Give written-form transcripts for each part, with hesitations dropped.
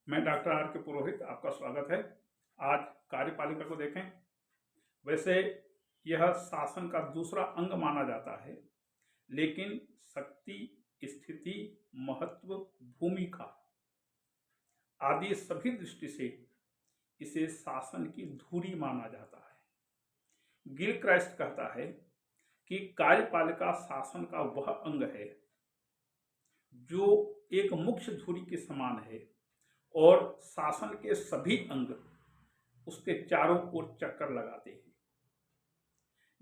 मैं doctor R के पुरोहित, आपका स्वागत है। आज कार्यपालिका को देखें। वैसे यह शासन का दूसरा अंग माना जाता है, लेकिन शक्ति, स्थिति, महत्व, भूमिका आदि सभी दृष्टि से इसे शासन की धुरी माना जाता है। गिलक्राइस्ट कहता है कि कार्यपालिका शासन का वह अंग है जो एक मुख्य धुरी के समान है और शासन के सभी अंग उसके चारों ओर चक्कर लगाते हैं।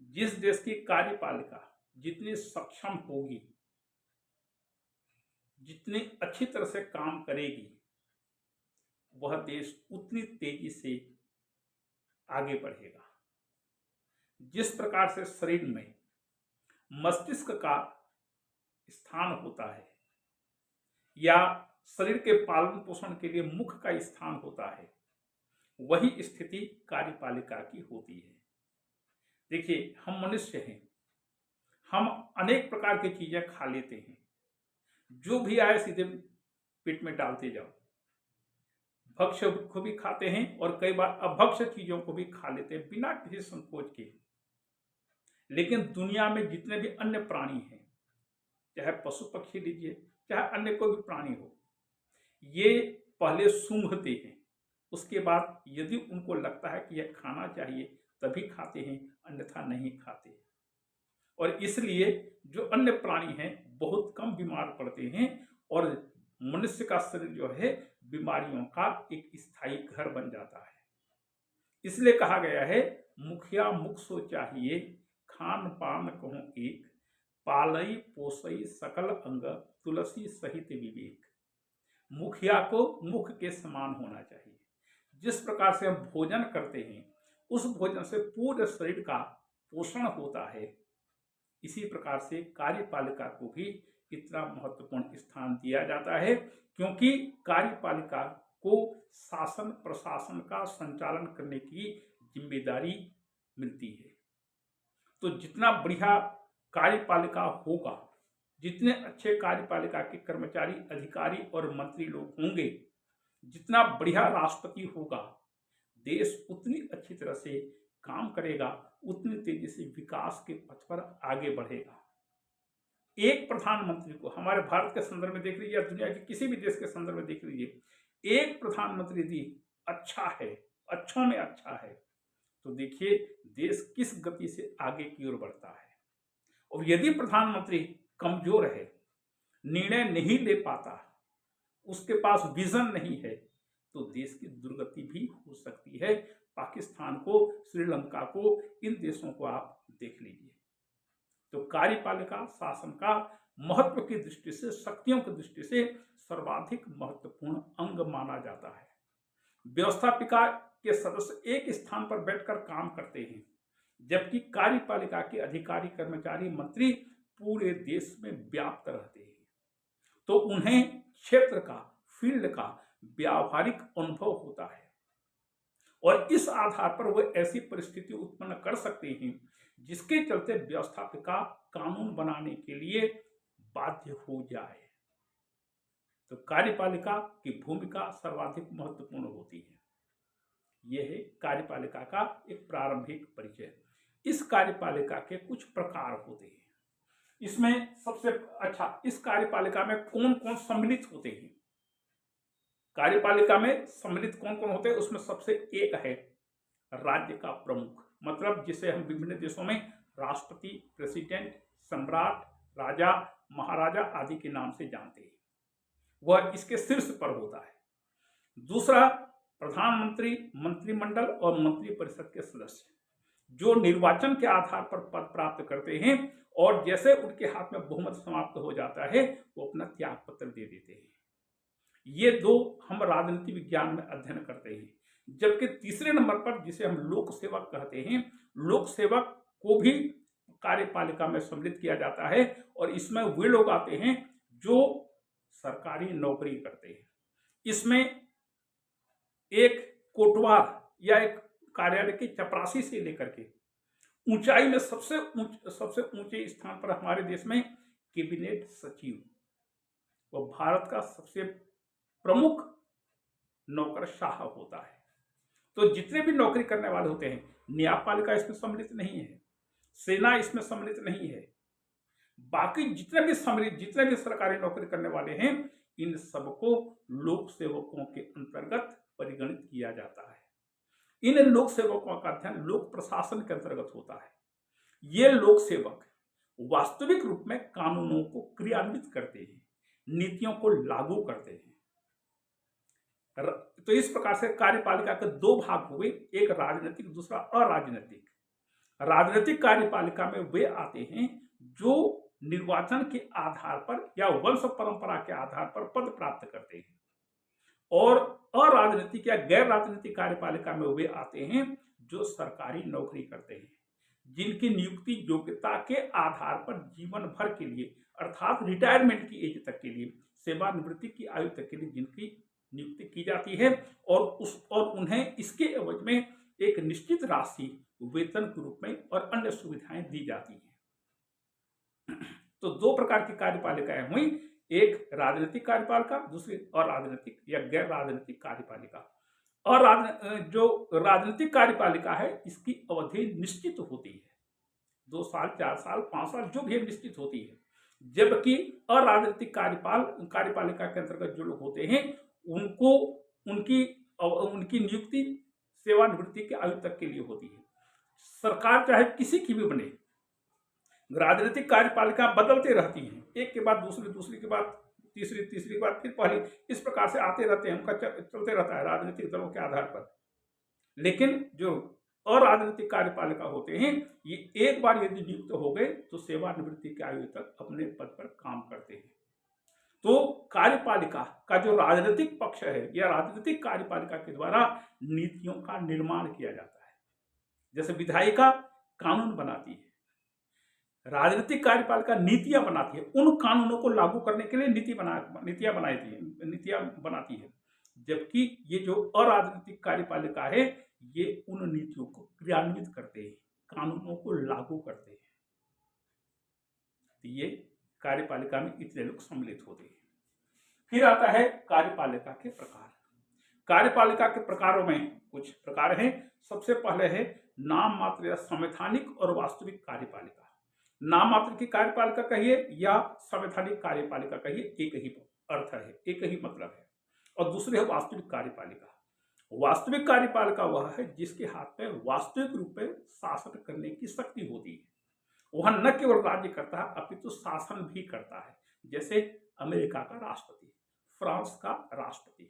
जिस देश की कार्यपालिका जितनी सक्षम होगी, जितनी अच्छी तरह से काम करेगी, वह देश उतनी तेजी से आगे बढ़ेगा। जिस प्रकार से शरीर में मस्तिष्क का स्थान होता है या शरीर के पालन पोषण के लिए मुख का स्थान होता है, वही स्थिति कार्यपालिका की होती है। देखिए, हम मनुष्य हैं, हम अनेक प्रकार की चीजें खा लेते हैं। जो भी आए सीधे पेट में डालते जाओ। भक्ष्य को भी खाते हैं और कई बार अभक्ष्य चीजों को भी खा लेते हैं बिना किसी संकोच के। लेकिन दुनिया में जितने भी अन्य प्राणी हैं, चाहे पशु पक्षी लीजिए, चाहे अन्य कोई भी प्राणी हो, ये पहले सूंघते हैं, उसके बाद यदि उनको लगता है कि यह खाना चाहिए तभी खाते हैं, अन्यथा नहीं खाते। और इसलिए जो अन्य प्राणी हैं बहुत कम बीमार पड़ते हैं और मनुष्य का शरीर जो है बीमारियों का एक स्थायी घर बन जाता है। इसलिए कहा गया है, मुखिया मुख सो चाहिए, खान पान कहूं एक, पालई पोसई सकल अंग, तुलसी सहित विवेक। मुखिया को मुख के समान होना चाहिए। जिस प्रकार से हम भोजन करते हैं, उस भोजन से पूरे शरीर का पोषण होता है, इसी प्रकार से कार्यपालिका को भी इतना महत्वपूर्ण स्थान दिया जाता है, क्योंकि कार्यपालिका को शासन प्रशासन का संचालन करने की जिम्मेदारी मिलती है। तो जितना बढ़िया कार्यपालिका होगा, जितने अच्छे कार्यपालिका के कर्मचारी, अधिकारी और मंत्री लोग होंगे, जितना बढ़िया राष्ट्रपति होगा, देश उतनी अच्छी तरह से काम करेगा, उतनी तेजी से विकास के पथ पर आगे बढ़ेगा। एक प्रधानमंत्री को हमारे भारत के संदर्भ में देख लीजिए या दुनिया के किसी भी देश के संदर्भ में देख लीजिए, एक प्रधानमंत्री यदि अच्छा है, अच्छों में अच्छा है, तो देखिए देश किस गति से आगे की ओर बढ़ता है। और यदि प्रधानमंत्री कमजोर है, निर्णय नहीं ले पाता, उसके पास विजन नहीं है, तो देश की दुर्गति भी हो सकती है। पाकिस्तान को, श्रीलंका को, इन देशों को आप देख लीजिए। तो कार्यपालिका शासन का महत्व की दृष्टि से, शक्तियों की दृष्टि से सर्वाधिक महत्वपूर्ण अंग माना जाता है। व्यवस्थापिका के सदस्य एक स्थान पर बैठकर काम करते हैं, जबकि कार्यपालिका के अधिकारी, कर्मचारी, मंत्री पूरे देश में व्याप्त रहते हैं। तो उन्हें क्षेत्र का, फील्ड का व्यावहारिक अनुभव होता है और इस आधार पर वह ऐसी परिस्थिति उत्पन्न कर सकते हैं जिसके चलते व्यवस्थापिका कानून बनाने के लिए बाध्य हो जाए। तो कार्यपालिका की भूमिका सर्वाधिक महत्वपूर्ण होती है। यह है कार्यपालिका का एक प्रारंभिक परिचय। इस कार्यपालिका के कुछ प्रकार होते हैं। इसमें सबसे अच्छा, इस कार्यपालिका में कौन कौन सम्मिलित होते हैं? कार्यपालिका में सम्मिलित कौन कौन होते हैं? उसमें सबसे एक है राज्य का प्रमुख, मतलब जिसे हम विभिन्न देशों में राष्ट्रपति, प्रेसिडेंट, सम्राट, राजा, महाराजा आदि के नाम से जानते हैं। वह इसके शीर्ष पर होता है। दूसरा, प्रधानमंत्री, मंत्रिमंडल और मंत्री परिषद के सदस्य, जो निर्वाचन के आधार पर पद प्राप्त करते हैं और जैसे उनके हाथ में बहुमत समाप्त हो जाता है, वो अपना त्याग पत्र दे देते हैं। ये दो हम राजनीति विज्ञान में अध्ययन करते हैं। जबकि तीसरे नंबर पर, जिसे हम लोक सेवक कहते हैं, लोक सेवक को भी कार्यपालिका में सम्मिलित किया जाता है और इसमें वे लोग आते हैं जो सरकारी नौकरी करते हैं। इसमें एक कोटवार या एक कार्यालय की चपरासी से लेकर के ऊंचाई में सबसे ऊंचे स्थान पर हमारे देश में कैबिनेट सचिव, वह भारत का सबसे प्रमुख नौकरशाह होता है। तो जितने भी नौकरी करने वाले होते हैं, न्यायपालिका इसमें सम्मिलित नहीं है, सेना इसमें सम्मिलित नहीं है, बाकी जितने भी सरकारी नौकरी करने वाले हैं, इन सबको लोक सेवकों के अंतर्गत परिगणित किया जाता है। इन लोक सेवकों का अध्ययन लोक प्रशासन के अंतर्गत होता है। ये लोक सेवक वास्तविक रूप में कानूनों को क्रियान्वित करते हैं, नीतियों को लागू करते हैं। तो इस प्रकार से कार्यपालिका के दो भाग हुए, एक राजनीतिक, दूसरा अराजनीतिक। राजनीतिक कार्यपालिका में वे आते हैं जो निर्वाचन के आधार पर या वंश परंपरा के आधार पर पद प्राप्त करते हैं, और अराजनीतिक या गैर राजनीतिक कार्यपालिका में वे आते हैं जो सरकारी नौकरी करते हैं, जिनकी नियुक्ति योग्यता के आधार पर जीवन भर के लिए अर्थात रिटायरमेंट की एज तक के लिए, सेवानिवृत्ति की आयु तक के लिए जिनकी नियुक्ति की जाती है, और उन्हें इसके एवज में एक निश्चित राशि वेतन के रूप में और अन्य सुविधाएं दी जाती हैं। तो दो प्रकार की कार्यपालिकाएं हुई, एक राजनीतिक कार्यपालिका, दूसरी अराजनीतिक या गैर राजनीतिक कार्यपालिका। और जो राजनीतिक कार्यपालिका है, इसकी अवधि निश्चित होती है, 2 साल, 4 साल, 5 साल, जो भी निश्चित होती है। जबकि अराजनीतिक कार्यपालिका के अंतर्गत जो लोग होते हैं, उनको उनकी नियुक्ति सेवानिवृत्ति की आयु तक के लिए होती है। सरकार चाहे किसी की भी बने, राजनीतिक कार्यपालिका बदलते रहती हैं, एक के बाद दूसरी, दूसरी के बाद तीसरी, तीसरी के बाद फिर पहली, इस प्रकार से आते रहते हैं, उनका चलते रहता है राजनीतिक दलों के आधार पर। लेकिन जो अराजनीतिक कार्यपालिका होते हैं, ये एक बार यदि नियुक्त हो गए तो सेवानिवृत्ति की आयु तक अपने पद पर काम करते हैं। तो कार्यपालिका का जो राजनीतिक पक्ष है या राजनीतिक कार्यपालिका के द्वारा नीतियों का निर्माण किया जाता है। जैसे विधायिका कानून बनाती है, राजनीतिक कार्यपालिका नीतियां बनाती है, उन कानूनों को लागू करने के लिए नीतियां बनाती है। जबकि ये जो अराजनीतिक कार्यपालिका है, ये उन नीतियों को क्रियान्वित करते हैं, कानूनों को लागू करते हैं। तो ये कार्यपालिका में इतने लोग सम्मिलित होते हैं। फिर आता है कार्यपालिका के प्रकार। कार्यपालिका के प्रकारों में कुछ प्रकार हैं। सबसे पहले है नाम मात्र या संवैधानिक और वास्तविक कार्यपालिका। नाम मात्र की कार्यपालिका कहिए या संवैधानिक कार्यपालिका कहिए, एक ही अर्थ है, एक ही मतलब है। और दूसरी है वास्तविक कार्यपालिका। वास्तविक कार्यपालिका वह है जिसके हाथ में वास्तविक रूप में शासन करने की शक्ति होती है। वह न केवल राज्य करता है अपितु शासन भी करता है। जैसे अमेरिका का राष्ट्रपति, फ्रांस का राष्ट्रपति,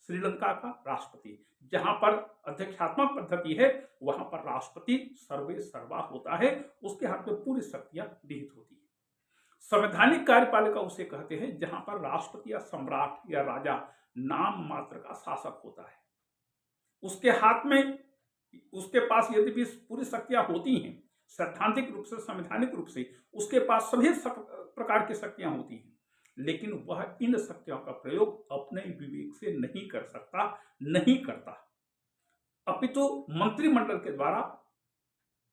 श्रीलंका का राष्ट्रपति। जहां पर अध्यक्षात्मक पद्धति है, वहां पर राष्ट्रपति सर्वे सर्वा होता है, उसके हाथ में पूरी शक्तियां निहित होती है। संवैधानिक कार्यपालिका उसे कहते हैं जहां पर राष्ट्रपति या सम्राट या राजा नाम मात्र का शासक होता है। उसके हाथ में, उसके पास यदि भी पूरी शक्तियां होती हैं, सैद्धांतिक रूप से, संवैधानिक रूप से उसके पास सभी प्रकार की शक्तियां होती हैं, लेकिन वह इन शक्तियों का प्रयोग अपने विवेक से नहीं कर सकता, नहीं करता, अपितु मंत्रिमंडल के द्वारा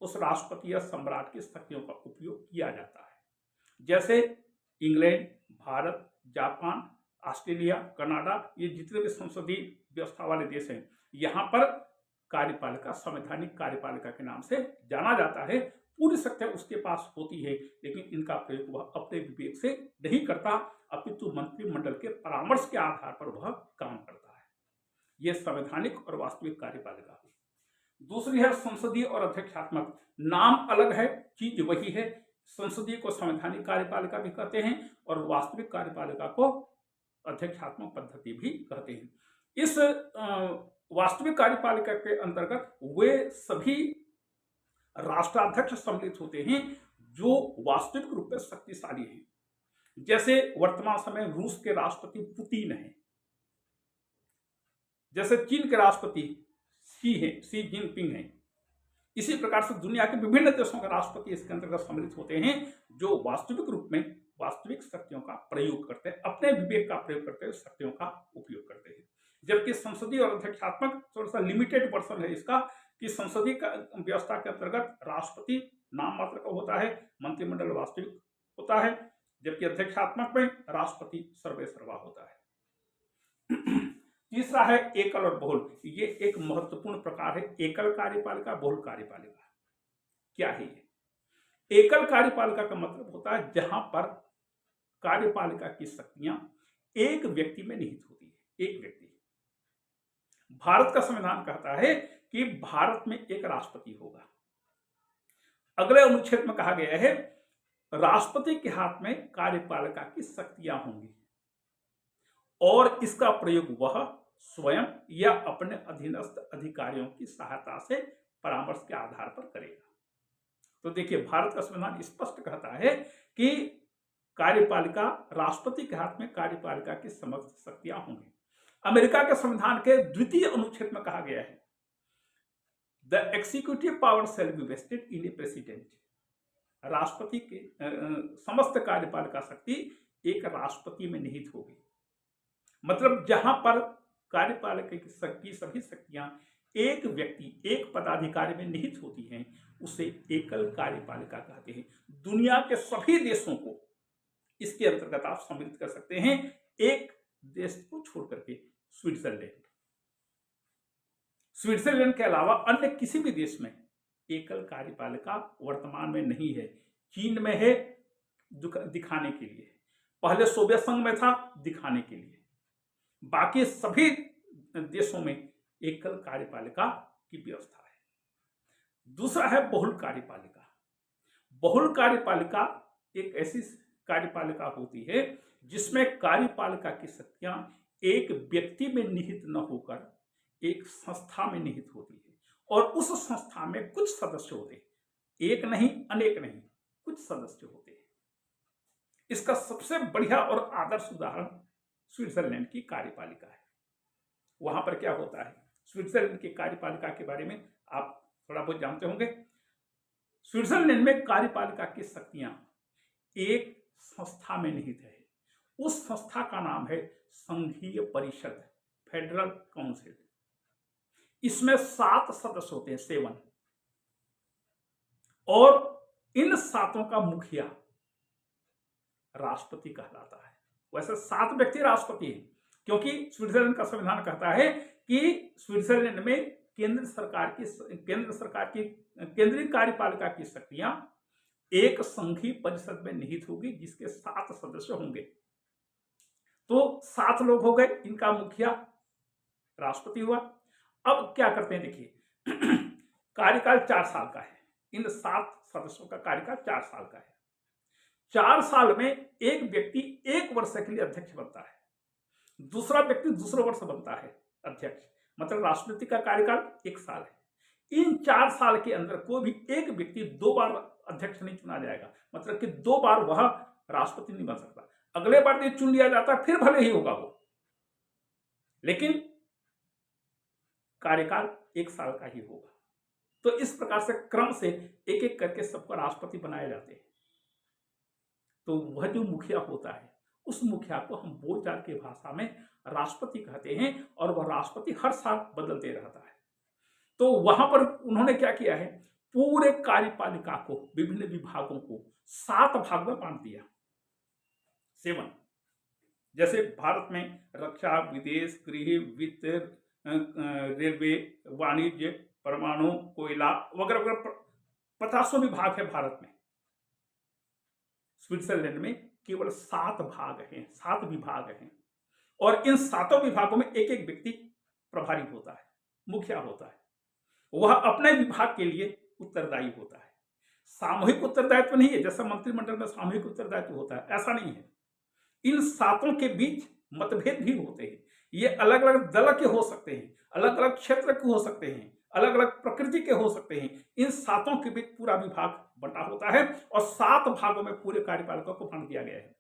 उस राष्ट्रपति या सम्राट की शक्तियों का उपयोग किया जाता है। जैसे England, Bharat, Japan, Australia, Canada, ये जितने भी संसदीय व्यवस्था वाले देश हैं, यहाँ पर कार्यपालिका संवैधानिक कार्यपालिका के नाम से जाना जाता है। पूरी शक्तियां उसके पास होती है, लेकिन इनका प्रयोग वह अपने विवेक से नहीं करता, अपितु मंत्रिमंडल के परामर्श के आधार पर वह काम करता है। यह संवैधानिक और वास्तविक कार्यपालिका हुई। दूसरी है संसदीय और अध्यक्षात्मक। नाम अलग है, चीज वही है। संसदीय को संवैधानिक कार्यपालिका भी कहते हैं और वास्तविक कार्यपालिका को अध्यक्षात्मक पद्धति भी कहते हैं। इस वास्तविक कार्यपालिका के अंतर्गत वे सभी राष्ट्राध्यक्ष सम्मिलित होते हैं जो वास्तविक रूप में शक्तिशाली हैं। जैसे वर्तमान समय रूस के राष्ट्रपति पुतिन हैं, जैसे चीन के राष्ट्रपति शी जिनपिंग हैं। इसी प्रकार से दुनिया के विभिन्न देशों के राष्ट्रपति इसके अंतर्गत सम्मिलित होते हैं जो वास्तविक रूप में वास्तविक शक्तियों का प्रयोग करते हैं, अपने विवेक का प्रयोग करते हैं, शक्तियों का उपयोग करते हैं। जबकि संसदीय और अध्यक्षात्मक थोड़ा सा लिमिटेड वर्जन है इसका, कि संसदीय व्यवस्था के अंतर्गत राष्ट्रपति नाम मात्र का होता है, मंत्रिमंडल वास्तविक होता है, जबकि अध्यक्षात्मक में राष्ट्रपति सर्वे सर्वा होता है। तीसरा है एकल और बहुल। ये एक महत्वपूर्ण प्रकार है, एकल कार्यपालिका, बहुल कार्यपालिका। क्या है ये? एकल कार्यपालिका का मतलब होता है जहां पर कार्यपालिका की शक्तियां एक व्यक्ति में निहित होती है, एक व्यक्ति। भारत का संविधान कहता है कि भारत में एक राष्ट्रपति होगा। अगले अनुच्छेद में कहा गया है राष्ट्रपति के हाथ में कार्यपालिका की शक्तियां होंगी और इसका प्रयोग वह स्वयं या अपने अधीनस्थ अधिकारियों की सहायता से परामर्श के आधार पर करेगा। तो देखिए, भारत का संविधान स्पष्ट कहता है कि कार्यपालिका, राष्ट्रपति के हाथ में कार्यपालिका की समस्त शक्तियां होंगी। अमेरिका के संविधान के द्वितीय अनुच्छेद में कहा गया है the executive power shall be vested in a president. राष्ट्रपति के समस्त कार्यपालिका शक्ति एक राष्ट्रपति में निहित होगी। मतलब जहां पर कार्यपालिका की सभी शक्तियां एक व्यक्ति, एक पदाधिकारी में निहित होती हैं, उसे एकल कार्यपालिका कहते हैं। दुनिया के सभी देशों को इसके अंतर्गत आप सम्मिलित कर सकते हैं, एक देश को छोड़ करके, स्विट्जरलैंड। स्विट्जरलैंड के अलावा अन्य किसी भी देश में एकल कार्यपालिका वर्तमान में नहीं है। चीन में है दिखाने के लिए, पहले सोवियत संघ में था दिखाने के लिए, बाकी सभी देशों में एकल कार्यपालिका की व्यवस्था है। दूसरा है बहुल कार्यपालिका। बहुल कार्यपालिका एक ऐसी कार्यपालिका होती है जिसमें कार्यपालिका की शक्तियां एक व्यक्ति में निहित न होकर एक संस्था में निहित होती है और उस संस्था में कुछ सदस्य होते हैं, एक नहीं, अनेक नहीं, कुछ सदस्य होते हैं। इसका सबसे बढ़िया और आदर्श उदाहरण स्विट्जरलैंड की कार्यपालिका है। वहां पर क्या होता है, स्विट्जरलैंड की कार्यपालिका के बारे में आप थोड़ा बहुत जानते होंगे। स्विट्जरलैंड में कार्यपालिका की शक्तियां एक संस्था में निहित है। उस संस्था का नाम है संघीय परिषद, फेडरल काउंसिल। इसमें 7 सदस्य होते हैं, 7, और इन 7 का मुखिया राष्ट्रपति कहलाता है। वैसे 7 व्यक्ति राष्ट्रपति हैं, क्योंकि स्विट्जरलैंड का संविधान कहता है कि स्विट्जरलैंड में केंद्रीय कार्यपालिका की शक्तियां एक संघीय परिषद में निहित होगी जिसके 7 सदस्य होंगे। तो 7 लोग हो गए, इनका मुखिया राष्ट्रपति हुआ। अब क्या करते हैं, देखिए कार्यकाल 4 साल का है। इन 7 सदस्यों का कार्यकाल 4 साल का है। 4 साल में एक व्यक्ति 1 वर्ष के लिए अध्यक्ष बनता है, दूसरा व्यक्ति दूसरे वर्ष बनता है अध्यक्ष। मतलब राष्ट्रपति का कार्यकाल 1 साल है। इन 4 साल के अंदर कोई भी एक व्यक्ति 2 बार अध्यक्ष नहीं चुना जाएगा, मतलब कि 2 बार वह राष्ट्रपति नहीं बन सकता। अगले बार यदि चुन लिया जाता है फिर भले ही होगा वो, लेकिन कार्यकाल 1 साल का ही होगा। तो इस प्रकार से क्रम से एक एक करके सबको राष्ट्रपति बनाए जाते हैं। तो वह जो मुखिया होता है, उस मुखिया को हम बोलचाल की भाषा में राष्ट्रपति कहते हैं और वह राष्ट्रपति हर साल बदलते रहता है। तो वहां पर उन्होंने क्या किया है, पूरे कार्यपालिका को, विभिन्न विभागों को 7 भाग में बांट दिया। 7, जैसे भारत में रक्षा, विदेश, गृह, वित्त, रेलवे, वाणिज्य, परमाणु, कोयला वगैरह वगैरह 50 विभाग है भारत में। स्विट्जरलैंड में केवल 7 भाग हैं, 7 विभाग हैं, और इन 7 विभागों में एक एक व्यक्ति प्रभारी होता है, मुखिया होता है। वह अपने विभाग के लिए उत्तरदायी होता है। सामूहिक उत्तरदायित्व नहीं है, जैसा मंत्रिमंडल में सामूहिक उत्तरदायित्व होता है, ऐसा नहीं है। इन 7 के बीच मतभेद भी होते हैं। ये अलग अलग दल के हो सकते हैं, अलग अलग क्षेत्र के हो सकते हैं, अलग अलग प्रकृति के हो सकते हैं। इन 7 के बीच पूरा विभाग बंटा होता है और 7 भागों में पूरे कार्यपालिका को बांट दिया गया है।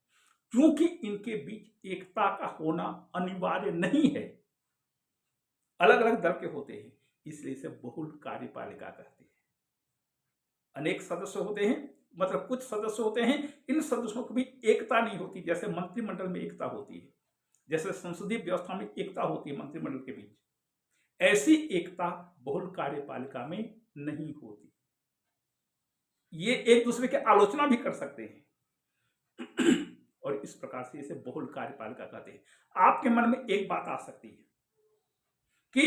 क्योंकि इनके बीच एकता का होना अनिवार्य नहीं है, अलग अलग दल के होते हैं, इसलिए इसे बहुल कार्यपालिका कहते हैं। अनेक सदस्य होते हैं, मतलब कुछ सदस्य होते हैं, इन सदस्यों की भी एकता नहीं होती। जैसे मंत्रिमंडल में एकता होती है, जैसे संसदीय व्यवस्था में एकता होती है मंत्रिमंडल के बीच, ऐसी एकता बहुल कार्यपालिका में नहीं होती। ये एक दूसरे की आलोचना भी कर सकते हैं और इस प्रकार से इसे बहुल कार्यपालिका कहते हैं। आपके मन में एक बात आ सकती है, कि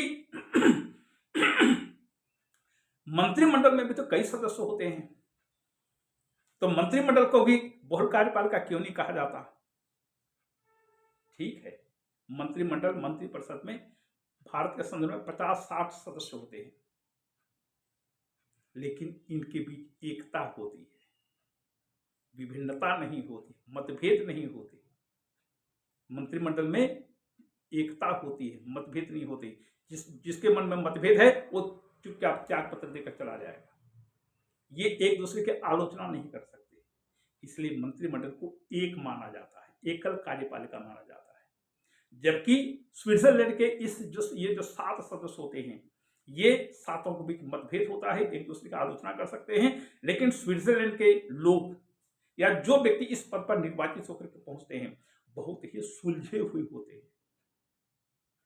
मंत्रिमंडल में भी तो कई सदस्य होते हैं, तो मंत्रिमंडल को भी बहुल कार्यपालिका क्यों नहीं कहा जाता? ठीक है, मंत्रिमंडल मंत्रिपरिषद में भारत के संदर्भ में 50-60 सदस्य होते हैं, लेकिन इनके बीच एकता होती है, विभिन्नता नहीं होती, मतभेद नहीं होते। मंत्रिमंडल में एकता होती है, मतभेद नहीं होते। जिसके मन में मतभेद है वो चुपचाप त्याग पत्र देकर चला जाएगा। ये एक दूसरे की आलोचना नहीं कर सकते, इसलिए मंत्रिमंडल को एक माना जाता है, एकल कार्यपालिका माना जाता है। जबकि स्विट्जरलैंड के ये जो 7 सदस्य होते हैं, ये सातों के बीच मतभेद होता है, एक दूसरे की आलोचना कर सकते हैं, लेकिन स्विट्जरलैंड के लोग या जो व्यक्ति इस पद पर निर्वाचित होकर के पहुंचते हैं बहुत ही सुलझे हुए होते हैं,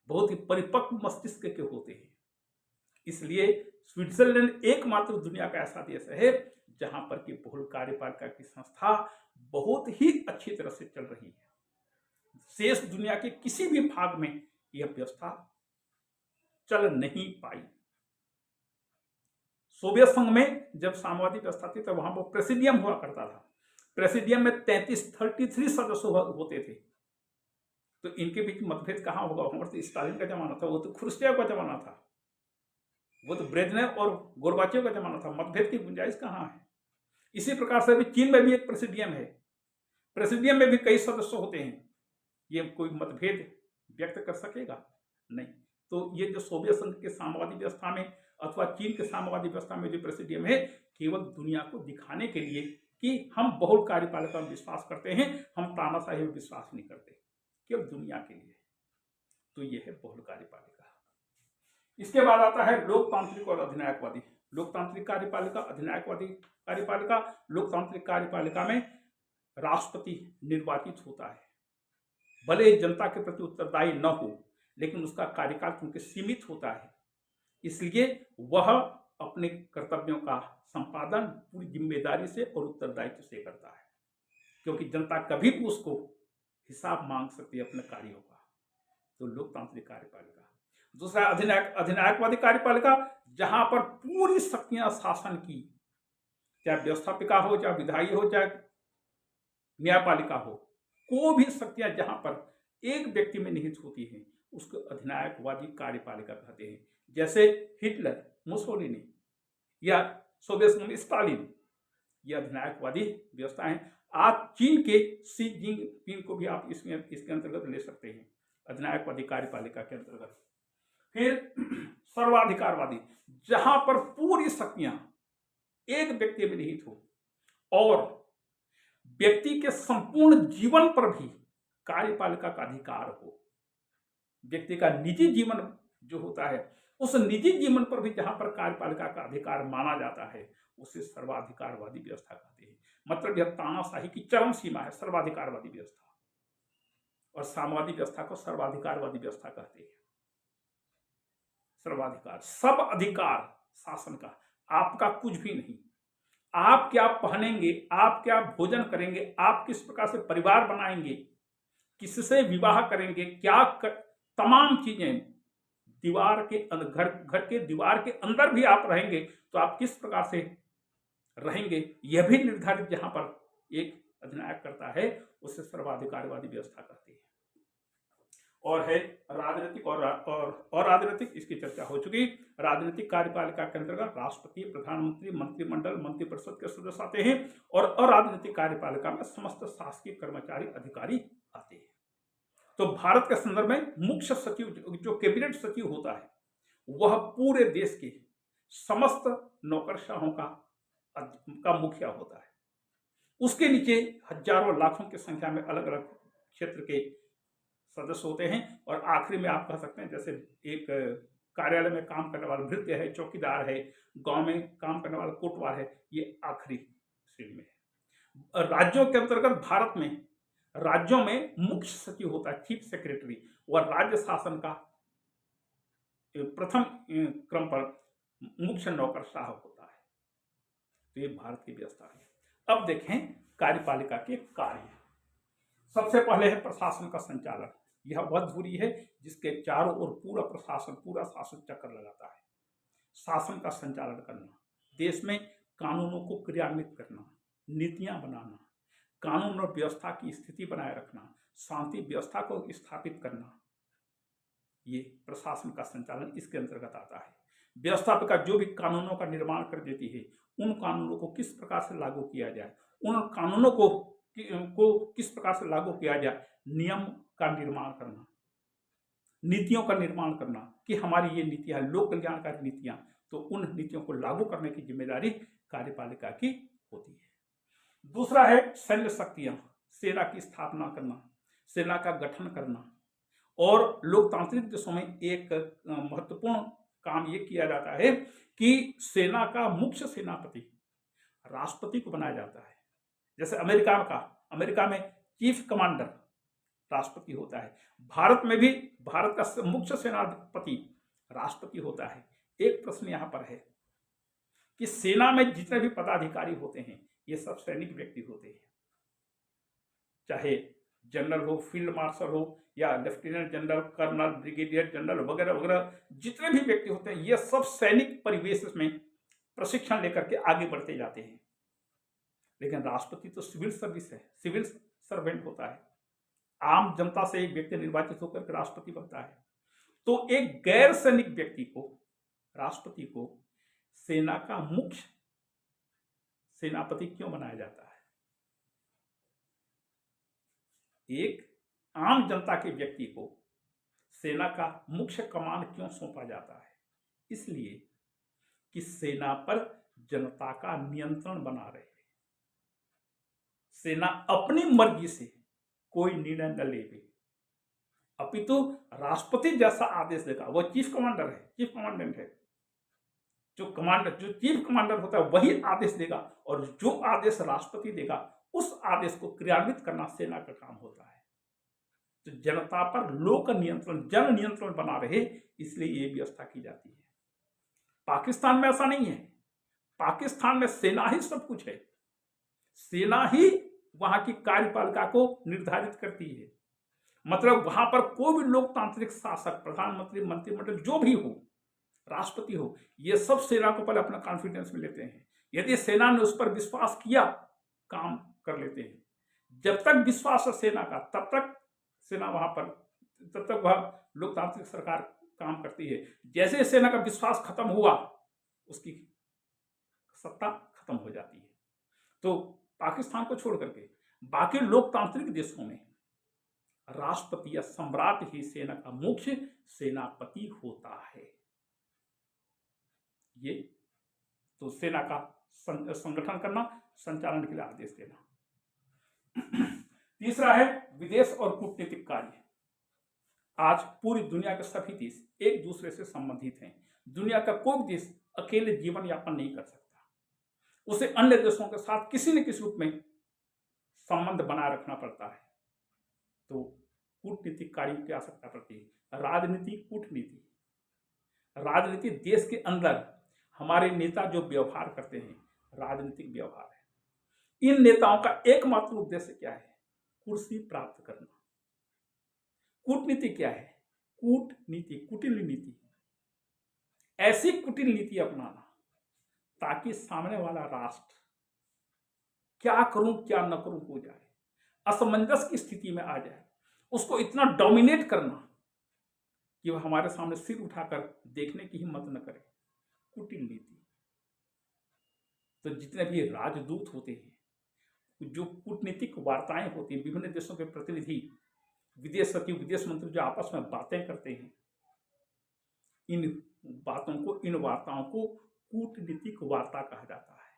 बहुत ही परिपक्व मस्तिष्क के होते हैं। इसलिए स्विट्जरलैंड एकमात्र दुनिया का ऐसा देश है जहां पर कि बहुल कार्यपालिका की संस्था बहुत ही अच्छी तरह से चल रही है। शेष दुनिया के किसी भी भाग में यह व्यवस्था चल नहीं पाई। सोवियत संघ में जब साम्यवादी व्यवस्था थी तब वहां पर प्रेसिडियम हुआ करता था। प्रेसिडियम में 33 सदस्य होते थे, तो इनके बीच मतभेद कहां होगा? वहां पर तो स्टालिन का जमाना था, वो तो ख्रुश्चेव का जमाना था, वो तो ब्रेजनेव और गोर्बाचेव का जमाना था, मतभेद की गुंजाइश कहां है? इसी प्रकार से अभी चीन में भी एक प्रेसिडियम है, प्रेसिडियम में भी कई सदस्य होते हैं, ये कोई मतभेद व्यक्त कर सकेगा? नहीं। तो ये जो सोवियत संघ के साम्यवादी व्यवस्था में अथवा चीन के साम्यवादी व्यवस्था में जो प्रेसिडियम है, केवल दुनिया को दिखाने के लिए कि हम बहुल कार्यपालिका में विश्वास करते हैं, हम तानाशाही में विश्वास नहीं करते, केवल दुनिया के लिए। तो यह है बहुल कार्यपालिका। इसके बाद आता है लोकतांत्रिक और अधिनायकवादी। लोकतांत्रिक कार्यपालिका, अधिनायकवादी कार्यपालिका। लोकतांत्रिक कार्यपालिका में राष्ट्रपति निर्वाचित होता है, भले जनता के प्रति उत्तरदायी न हो, लेकिन उसका कार्यकाल क्योंकि सीमित होता है, इसलिए वह अपने कर्तव्यों का संपादन पूरी जिम्मेदारी से और उत्तरदायित्व से करता है, क्योंकि जनता कभी भी उसको हिसाब मांग सकती है अपने कार्यों का। तो लोकतांत्रिक कार्यपालिका। दूसरा अधिनायकवादी कार्यपालिका, जहां पर पूरी शक्तियां शासन की, चाहे व्यवस्थापिका हो, चाहे विधायी हो, चाहे न्यायपालिका हो, कोई भी शक्तियां जहां पर एक व्यक्ति में निहित होती हैं उसको अधिनायकवादी कार्यपालिका कहते हैं। जैसे हिटलर, मुसोलिनी या सोवियत संघ में स्टालिन, ये अधिनायकवादी व्यवस्था है। आज चीन के शी जिनपिंग को भी आप इसके अंतर्गत ले सकते हैं, अधिनायकवादी कार्यपालिका के अंतर्गत। फिर सर्वाधिकारवादी, जहां पर पूरी शक्तियां एक व्यक्ति में निहित हो और व्यक्ति के संपूर्ण जीवन पर भी कार्यपालिका का अधिकार हो। व्यक्ति का निजी जीवन जो होता है, उस निजी जीवन पर भी जहां पर कार्यपालिका का अधिकार माना जाता है, उसे सर्वाधिकारवादी व्यवस्था कहते हैं। मतलब यह तानाशाही की चरम सीमा है सर्वाधिकारवादी व्यवस्था, और साम्यवादी व्यवस्था को सर्वाधिकारवादी व्यवस्था कहते हैं। सर्वाधिकार, सब अधिकार शासन का, आपका कुछ भी नहीं। आप क्या पहनेंगे, आप क्या भोजन करेंगे, आप किस प्रकार से परिवार बनाएंगे, किससे विवाह करेंगे, क्या तमाम चीजें दीवार के घर के दीवार के अंदर भी आप रहेंगे तो आप किस प्रकार से रहेंगे, यह भी निर्धारित जहां पर एक अधिनायक करता है, उसे सर्वाधिकारवादी व्यवस्था कहते हैं। और है राजनीतिक और राजनीतिक, इसकी चर्चा हो चुकी। राजनीतिक कार्यपालिका के अंतर्गत राष्ट्रपति, प्रधानमंत्री, मंत्रिमंडल, मंत्रिपरिषद के सदस्य आते हैं, और अराजनीतिक कार्यपालिका में समस्त शासकीय कर्मचारी अधिकारी आते हैं। तो भारत के संदर्भ में मुख्य सचिव, जो कैबिनेट सचिव होता है, वह पूरे देश के समस्त नौकरशाहों का मुखिया होता है। उसके नीचे हजारों लाखों की संख्या में अलग अलग क्षेत्र के सदस्य होते हैं, और आखिरी में आप कह सकते हैं जैसे एक कार्यालय में काम करने वाला भृत्य है, चौकीदार है, गांव में काम करने वाला कोटवार है, ये आखिरी श्रेणी में है। राज्यों के अंतर्गत भारत में राज्यों में मुख्य सचिव होता है, चीफ सेक्रेटरी, वह राज्य शासन का प्रथम क्रम पर मुख्य नौकरशाह होता है। तो ये भारत की व्यवस्था है। अब देखें कार्यपालिका के कार्य। सबसे पहले है प्रशासन का संचालन, यह वह धुरी है जिसके चारों ओर पूरा शासन चक्कर लगाता है। शासन का संचालन करना, देश में कानूनों को क्रियान्वित करना, नीतियां बनाना, कानून और व्यवस्था की स्थिति बनाए रखना, शांति व्यवस्था को स्थापित करना, ये प्रशासन का संचालन इसके अंतर्गत आता है। व्यवस्थापिका जो भी कानूनों का निर्माण कर देती है, उन कानूनों को किस प्रकार से लागू किया जाए, उन कानूनों को किस प्रकार से लागू किया जाए, नियम का निर्माण करना, नीतियों का निर्माण करना कि हमारी ये नीतियां लोक कल्याणकारी नीतियां, तो उन नीतियों को लागू करने की जिम्मेदारी कार्यपालिका की होती है। दूसरा है सैन्य शक्तियां, सेना की स्थापना करना, सेना का गठन करना, और लोकतांत्रिक देशों में एक महत्वपूर्ण काम ये किया जाता है कि सेना का मुख्य सेनापति राष्ट्रपति को बनाया जाता है। जैसे अमेरिका में चीफ कमांडर राष्ट्रपति होता है, भारत में भी भारत का मुख्य सेनापति राष्ट्रपति होता है। एक प्रश्न यहाँ पर है कि सेना में जितने भी पदाधिकारी होते हैं ये सब सैनिक व्यक्ति होते हैं, चाहे जनरल हो, फील्ड मार्शल हो, या lieutenant general, colonel, brigadier general वगैरह वगैरह, जितने भी व्यक्ति होते हैं ये सब सैनिक परिवेश में प्रशिक्षण लेकर के आगे बढ़ते जाते हैं। लेकिन राष्ट्रपति तो सिविल सर्विस है, सिविल सर्वेंट होता है, आम जनता से एक व्यक्ति निर्वाचित होकर के राष्ट्रपति बनता है। तो एक गैर सैनिक व्यक्ति को, राष्ट्रपति को, सेना का मुख्य सेनापति क्यों बनाया जाता है? एक आम जनता के व्यक्ति को सेना का मुख्य कमान क्यों सौंपा जाता है? इसलिए कि सेना पर जनता का नियंत्रण बना रहे, सेना अपनी मर्जी से कोई निर्णय न लेवे, अपितु राष्ट्रपति जैसा आदेश देगा। वो चीफ कमांडर है, चीफ कमांडेंट है, जो चीफ कमांडर होता है वही आदेश देगा, और जो आदेश राष्ट्रपति देगा उस आदेश को क्रियान्वित करना सेना का काम होता है। तो जनता पर लोक नियंत्रण, जन नियंत्रण बना रहे, इसलिए ये व्यवस्था की जाती है। पाकिस्तान में ऐसा नहीं है, पाकिस्तान में सेना ही सब कुछ है, सेना ही वहां की कार्यपालिका को निर्धारित करती है। मतलब वहां पर कोई भी लोकतांत्रिक शासक, प्रधानमंत्री, मंत्रिमंडल जो भी हो, राष्ट्रपति हो, ये सब सेना को पहले अपना कॉन्फिडेंस में लेते हैं। यदि सेना ने उस पर विश्वास किया, काम कर लेते हैं। जब तक विश्वास है सेना का, तब तक सेना वहां पर, तब तक वह लोकतांत्रिक सरकार काम करती है। जैसे सेना का विश्वास खत्म हुआ, उसकी सत्ता खत्म हो जाती है। तो पाकिस्तान को छोड़ करके बाकी लोकतांत्रिक देशों में राष्ट्रपति या सम्राट ही सेना का मुख्य सेनापति होता है। ये तो सेना का संगठन करना, संचालन के लिए आदेश देना। तीसरा है विदेश और कूटनीतिक कार्य। आज पूरी दुनिया के सभी देश एक दूसरे से संबंधित हैं। दुनिया का कोई देश अकेले जीवन यापन नहीं कर सकता, उसे अन्य देशों के साथ किसी न किसी रूप में संबंध बनाए रखना पड़ता है। तो कूटनीतिक कार्यों की आवश्यकता पड़ती है। राजनीति, कूटनीति, राजनीति देश के अंदर हमारे नेता जो व्यवहार करते हैं, राजनीतिक व्यवहार है। इन नेताओं का एकमात्र उद्देश्य क्या है? कुर्सी प्राप्त करना। कूटनीति क्या है? कूटनीति, कुटिल नीति, ऐसी कुटिल नीति अपनाना ताकि सामने वाला राष्ट्र क्या करूं क्या न करूं हो जाए, असमंजस की स्थिति में आ जाए, उसको इतना डोमिनेट करना कि वह हमारे सामने सिर उठाकर देखने की हिम्मत न करे। कुटिल नीति। तो जितने भी राजदूत होते हैं, जो कूटनीतिक वार्ताएं होती हैं, विभिन्न देशों के प्रतिनिधि, विदेश सचिव, विदेश मंत्री जो आपस में बातें करते हैं, इन वार्ताओं को कूटनीतिक वार्ता कहा जाता है।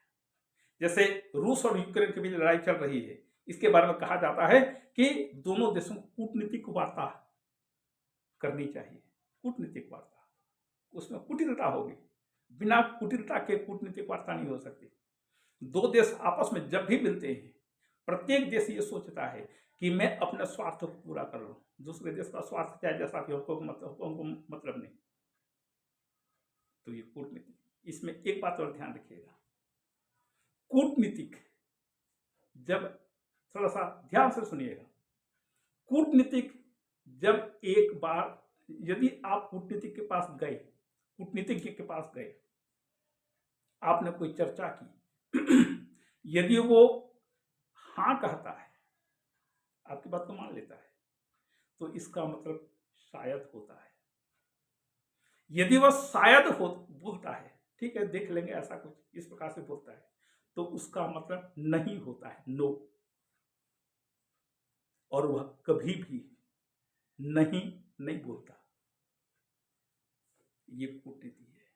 जैसे रूस और यूक्रेन के बीच लड़ाई चल रही है, इसके बारे में कहा जाता है कि दोनों देशों को कूटनीतिक वार्ता करनी चाहिए। कूटनीतिक वार्ता, उसमें कुटिलता होगी, बिना कुटिलता के कूटनीतिक वार्ता नहीं हो सकती। दो देश आपस में जब भी मिलते हैं, प्रत्येक देश ये सोचता है कि मैं अपने स्वार्थ को पूरा कर लूं, दूसरे देश का स्वार्थ चाहे जैसा भी हो, हमको मतलब नहीं। तो ये कूटनीति। इसमें एक बात और ध्यान रखिएगा, कूटनीतिक, जब थोड़ा सा ध्यान से सुनिएगा, कूटनीतिक जब एक बार यदि आप कूटनीतिज्ञ के पास गए, आपने कोई चर्चा की, यदि वो हाँ कहता है, आपकी बात को मान लेता है, तो इसका मतलब शायद होता है। यदि वह शायद बोलता है, ठीक है देख लेंगे, ऐसा कुछ इस प्रकार से बोलता है, तो उसका मतलब नहीं होता है, नो। और वह कभी भी नहीं बोलता। ये कूटनीति है।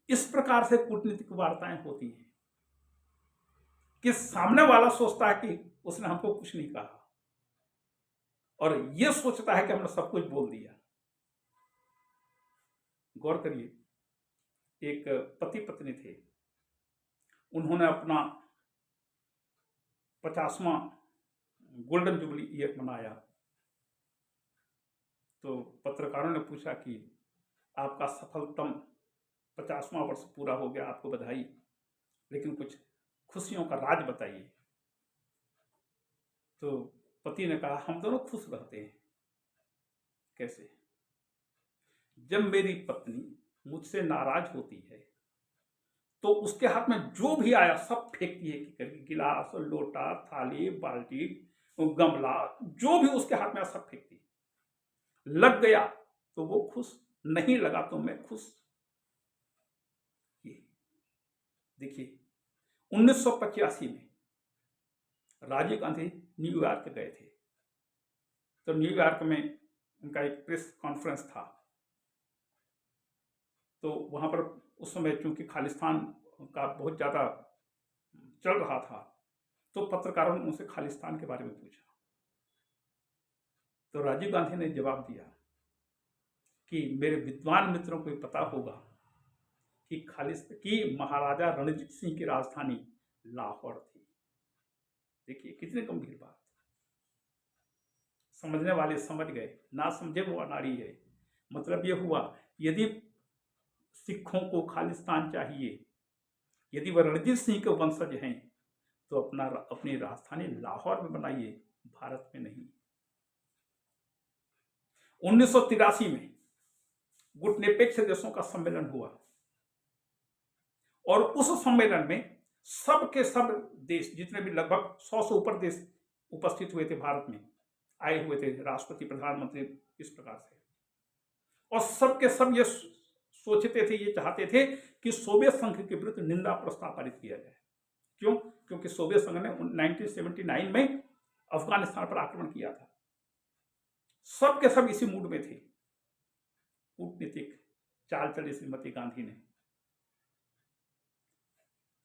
इस प्रकार से कूटनीतिक वार्ताएं होती हैं कि सामने वाला सोचता है कि उसने हमको कुछ नहीं कहा, और यह सोचता है कि हमने सब कुछ बोल दिया। गौर करिए, एक पति पत्नी थे, उन्होंने अपना 50वां गोल्डन जुबली ईयर मनाया। तो पत्रकारों ने पूछा कि आपका सफलतम 50वां वर्ष पूरा हो गया, आपको बधाई, लेकिन कुछ खुशियों का राज बताइए। तो पति ने कहा, हम दोनों खुश रहते हैं। कैसे? जब मेरी पत्नी मुझसे नाराज होती है तो उसके हाथ में जो भी आया सब फेंकती है, कि गिलास, लोटा, थाली, बाल्टी, गमला, जो भी उसके हाथ में आया सब फेंकती है। लग गया तो वो खुश, नहीं लगा तो मैं खुश। ये देखिए, 1985 में राजीव गांधी न्यूयॉर्क गए थे। तो न्यूयॉर्क में उनका एक प्रेस कॉन्फ्रेंस था। तो वहां पर उस समय चूंकि खालिस्तान का बहुत ज्यादा चल रहा था, तो पत्रकारों ने उनसे खालिस्तान के बारे में पूछा। तो राजीव गांधी ने जवाब दिया कि मेरे विद्वान मित्रों को पता होगा कि महाराजा रणजीत सिंह की राजधानी लाहौर थी। देखिए कितनी गंभीर बात। समझने वाले समझ गए, ना समझे वो अनाड़ी है। मतलब ये हुआ, यदि सिखों को खालिस्तान चाहिए, यदि वह रणजीत सिंह के वंशज हैं, तो अपनी राजधानी लाहौर में बनाइए, भारत में नहीं। 1983 में गुटनिरपेक्ष देशों का सम्मेलन हुआ, और उस सम्मेलन में सब के सब देश, जितने भी लगभग 100 से ऊपर देश उपस्थित हुए थे, भारत में आए हुए थे, राष्ट्रपति, प्रधानमंत्री, इस प्रकार से। और सब के सब ये सोचते थे, ये चाहते थे कि सोवियत संघ के विरुद्ध निंदा प्रस्ताव पारित किया जाए। क्यों? क्योंकि सोवियत संघ ने 1979 में अफगानिस्तान पर आक्रमण किया था। सब के सब इसी मूड में थे। कूटनीतिक चाल चली श्रीमती गांधी ने।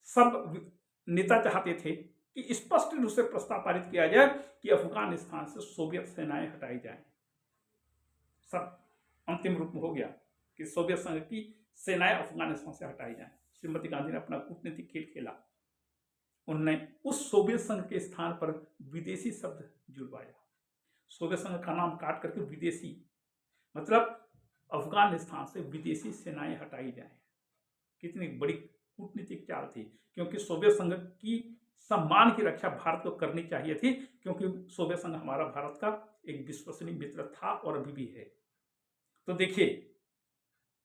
सब नेता चाहते थे कि स्पष्ट रूप से प्रस्ताव पारित किया जाए कि अफगानिस्तान से सोवियत सेनाएं हटाई जाएं। सब अंतिम रूप में हो गया कि सोवियत संघ की सेनाएं अफगानिस्तान से हटाई जाएं। श्रीमती गांधी ने अपना कूटनीतिक खेल खेला। उन्होंने उस सोवियत संघ के स्थान पर विदेशी शब्द जुड़वाया। सोवियत संघ का नाम काट करके विदेशी, मतलब अफगानिस्तान से विदेशी सेनाएं हटाई जाएं। कितनी बड़ी कूटनीतिक चाल थी, क्योंकि सोवियत संघ की सम्मान की रक्षा भारत को करनी चाहिए थी, क्योंकि सोवियत संघ हमारा भारत का एक विश्वसनीय मित्र था और अभी भी है। तो देखिए,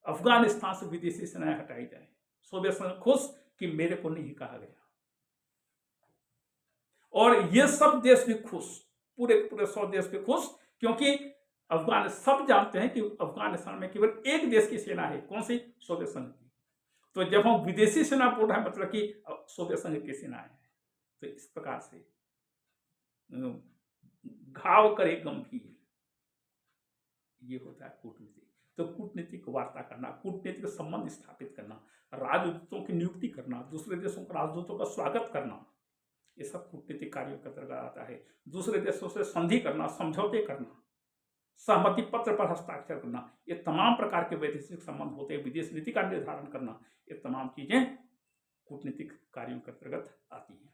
अफगानिस्तान से विदेशी सेनाएं हटाई जाए, सोवियत संघ खुश कि मेरे को नहीं कहा गया, और ये सब देश भी खुश, पूरे 100 देश भी खुश, क्योंकि सब जानते हैं कि अफगानिस्तान में केवल एक देश की सेना है। कौन सी? सोवियत संघ की। तो जब हम विदेशी सेना बोल रहे हैं, मतलब कि सोवियत संघ की सेना है। तो इस प्रकार से घाव करे गंभीर, ये होता है कूटनीति। तो कूटनीतिक वार्ता करना, कूटनीतिक संबंध स्थापित करना, राजदूतों की नियुक्ति करना, दूसरे देशों के राजदूतों का स्वागत करना, ये सब कूटनीतिक कार्यों के अंतर्गत आता है। दूसरे देशों से संधि करना, समझौते करना, सहमति पत्र पर हस्ताक्षर करना, ये तमाम प्रकार के वैदेशिक संबंध होते हैं। विदेश नीति का निर्धारण करना, ये तमाम चीजें कूटनीतिक कार्यों के अंतर्गत आती हैं।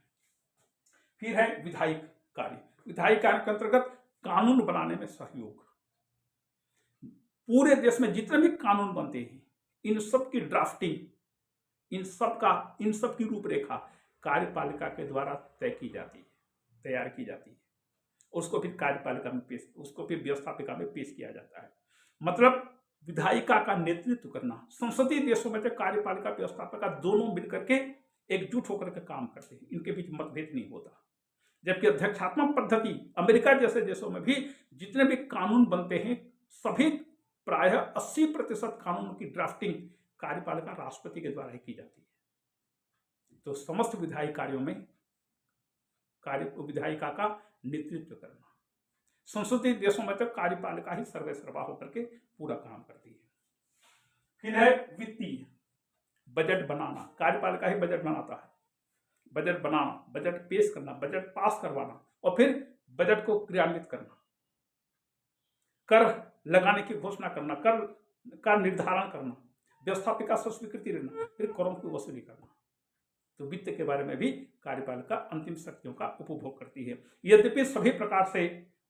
फिर है विधायिक कार्य। विधायिक कार्य के अंतर्गत कानून बनाने में सहयोग। पूरे देश में जितने भी कानून बनते हैं, इन सब की ड्राफ्टिंग, इन सब की रूपरेखा कार्यपालिका के द्वारा तैयार की जाती है। उसको फिर कार्यपालिका में उसको फिर व्यवस्थापिका में पेश किया जाता है। मतलब विधायिका का नेतृत्व करना। संसदीय देशों में तो कार्यपालिका व्यवस्थापिका दोनों मिलकर के एकजुट होकर के काम करते हैं, इनके बीच मतभेद नहीं होता। जबकि अध्यक्षात्मक पद्धति अमेरिका जैसे देशों में भी जितने भी कानून बनते हैं सभी प्रायः 80% कानूनों की ड्राफ्टिंग कार्यपालिका राष्ट्रपति के द्वारा ही की जाती है। तो समस्त विधायी कार्यों में विधायिका का नेतृत्व करना। संसदीय देशों में तो कार्यपालिका ही सर्वेसर्वा होकर के पूरा काम करती है। फिर है वित्तीय, बजट बनाना। कार्यपालिका ही बजट बनाता है। बजट बनाना, बजट पेश करना, बजट पास करवाना और फिर बजट को क्रियान्वित करना, कर लगाने की घोषणा करना, कर का निर्धारण करना, व्यवस्थापिका से स्वीकृति लेना, फिर करों की वसूली करना। तो वित्त के बारे में भी कार्यपालिका अंतिम शक्तियों का उपभोग करती है। यद्यपि सभी प्रकार से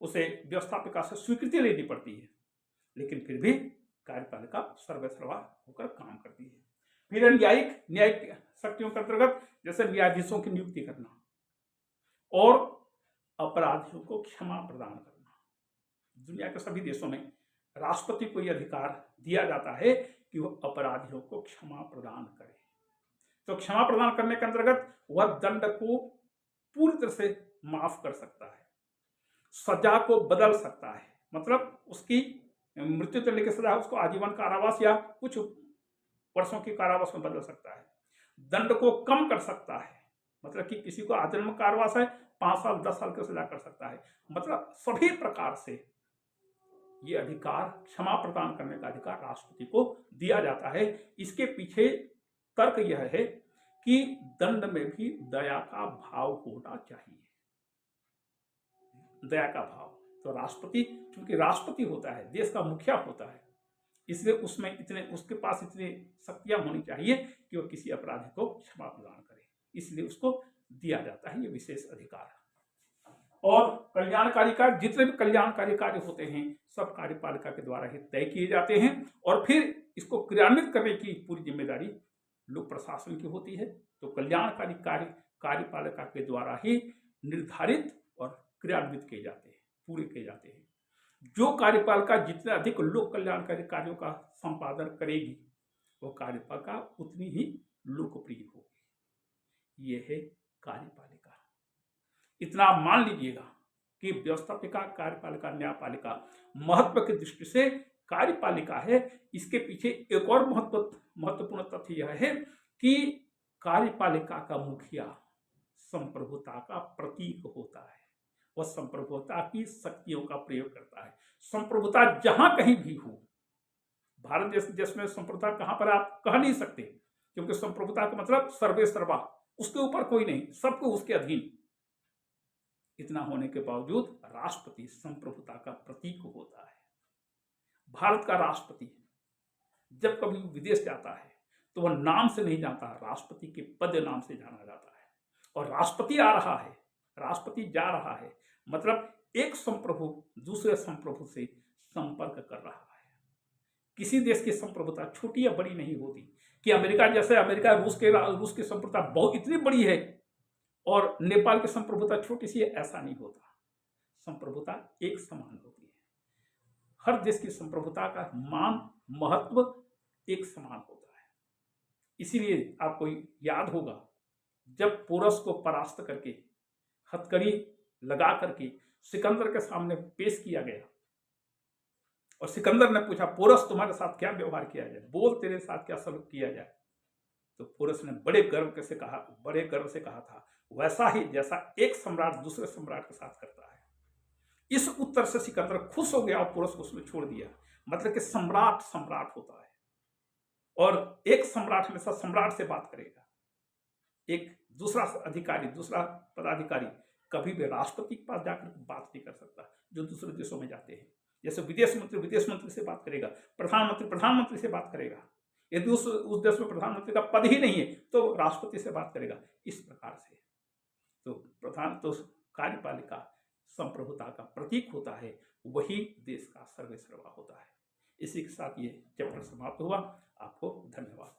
उसे व्यवस्थापिका से स्वीकृति लेनी पड़ती है, लेकिन फिर भी कार्यपालिका सर्वेसर्वा होकर काम करती है। फिर न्यायिक शक्तियों के अंतर्गत जैसे न्यायाधीशों की नियुक्ति करना और अपराधियों को क्षमा प्रदान करना। दुनिया के सभी देशों में राष्ट्रपति को यह अधिकार दिया जाता है कि वह अपराधियों को क्षमा प्रदान करे। तो क्षमा प्रदान करने के अंतर्गत वह दंड को पूरी तरह से माफ कर सकता है, सजा को बदल सकता है, मतलब उसकी मृत्यु दंड की सजा उसको आजीवन कारावास या कुछ वर्षों की कारावास में बदल सकता है। दंड को कम कर सकता है, मतलब कि किसी को आजीवन कारावास है 5 साल 10 साल की सजा कर सकता है। मतलब सभी प्रकार से ये अधिकार, क्षमा प्रदान करने का अधिकार राष्ट्रपति को दिया जाता है। इसके पीछे तर्क यह है कि दंड में भी दया का भाव होना चाहिए। दया का भाव तो राष्ट्रपति, क्योंकि राष्ट्रपति होता है, देश का मुखिया होता है, इसलिए उसके पास इतनी शक्तियां होनी चाहिए कि वह किसी अपराधी को क्षमा प्रदान करे। इसलिए उसको दिया जाता है ये विशेष अधिकार। और कल्याणकारी कार्य, जितने भी कल्याणकारी कार्य होते हैं सब कार्यपालिका के द्वारा ही तय किए जाते हैं और फिर इसको क्रियान्वित करने की पूरी जिम्मेदारी लोक प्रशासन की होती है। तो कल्याणकारी कार्य कार्यपालिका के द्वारा ही निर्धारित और क्रियान्वित किए जाते हैं, पूरे किए जाते हैं। जो कार्यपालिका जितने अधिक लोक कल्याणकारी कार्यों का संपादन करेगी वो कार्यपालिका उतनी ही लोकप्रिय होगी। ये है कार्यपालिका। इतना मान लीजिएगा कि व्यवस्थापिका, कार्यपालिका, न्यायपालिका महत्व की दृष्टि से कार्यपालिका है। इसके पीछे एक और महत्वपूर्ण तथ्य यह है कि कार्यपालिका का मुखिया संप्रभुता का प्रतीक होता है। वह संप्रभुता की शक्तियों का प्रयोग करता है। संप्रभुता जहां कहीं भी हो, भारत जैसे देश में संप्रभुता कहां पर आप कह नहीं सकते, क्योंकि संप्रभुता का मतलब सर्वेसर्वा, उसके ऊपर कोई नहीं, सबको उसके अधीन। इतना होने के बावजूद राष्ट्रपति संप्रभुता का प्रतीक होता है। भारत का राष्ट्रपति जब कभी विदेश जाता है तो वह नाम से नहीं जाता, राष्ट्रपति के पद नाम से जाना जाता है। और राष्ट्रपति आ रहा है, राष्ट्रपति जा रहा है, मतलब एक संप्रभु दूसरे संप्रभु से संपर्क कर रहा है। किसी देश की संप्रभुता छोटी या बड़ी नहीं होती कि अमेरिका जैसे, अमेरिका रूस की संप्रभुता बहुत इतनी बड़ी है और नेपाल की संप्रभुता छोटी सी है, ऐसा नहीं होता। संप्रभुता एक समान होती है। हर देश की संप्रभुता का मान, महत्व एक समान होता है। इसीलिए आपको याद होगा जब पोरस को परास्त करके हथकड़ी लगा करके सिकंदर के सामने पेश किया गया और सिकंदर ने पूछा, पोरस तुम्हारे साथ क्या व्यवहार किया जाए, बोल तेरे साथ क्या सलूक किया जाए। तो पोरस ने बड़े गर्व से कहा था, वैसा ही जैसा एक सम्राट दूसरे सम्राट के साथ करता है। इस उत्तर से सिकंदर खुश हो गया और पोरस को उसने छोड़ दिया। मतलब कि सम्राट सम्राट होता है और एक सम्राट हमेशा सम्राट से बात करेगा। एक दूसरा अधिकारी, दूसरा पदाधिकारी कभी भी राष्ट्रपति के पास जाकर बात नहीं कर सकता। जो दूसरे देशों में जाते हैं, जैसे विदेश मंत्री से बात करेगा, प्रधानमंत्री से बात करेगा। यदि उस देश में प्रधानमंत्री का पद ही नहीं है तो राष्ट्रपति से बात करेगा। इस प्रकार से तो कार्यपालिका संप्रभुता का प्रतीक होता है, वही देश का सर्वेसर्वा होता है। इसी के साथ ये चैप्टर समाप्त हुआ। आपको धन्यवाद।